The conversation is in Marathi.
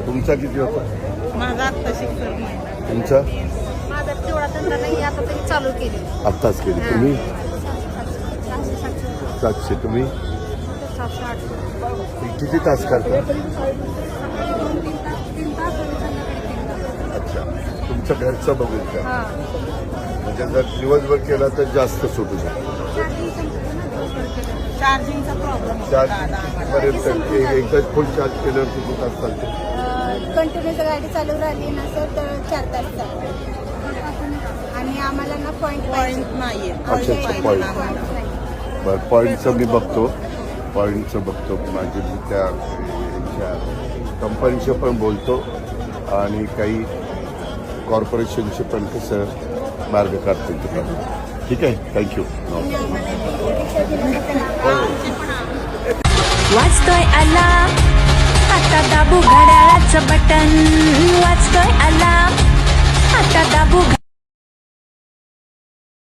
तुमचा किती होता? माझा आत्ता शिक्षण नाही. तुमचा? माझा तेवढा धंदा नाही, आता तरी चालू केली. आत्ताच केली. तुम्ही? 700. तुम्ही? 700-800. किती तास करता? 2-3 तास. अच्छा. तुमचं घरचं बघून का? म्हणजे जर दिवसभर केला तर जास्त सुटू शकतो. चार्जिंगचा प्रॉब्लेम चार्ज एकदा फुल चार्ज केल्यावर किती तास चालते? कंटिन्यू जर गाडी चालू राहिली ना सर तर 4 तास चालते. आणि आम्हाला ना पॉईंट नाही. अच्छा पॉईंट. बरं पॉईंटचं मी बघतो. माझी त्या कंपनीशी पण बोलतो आणि काही कॉर्पोरेशनशी पण कसं मार्ग काढतील तुम्हाला. ठीक आहे. थँक्यू. वाजतोय अलार्म, आता दाबू घड्याळाचं बटन. वाजतोय अलार्म, आता दाबू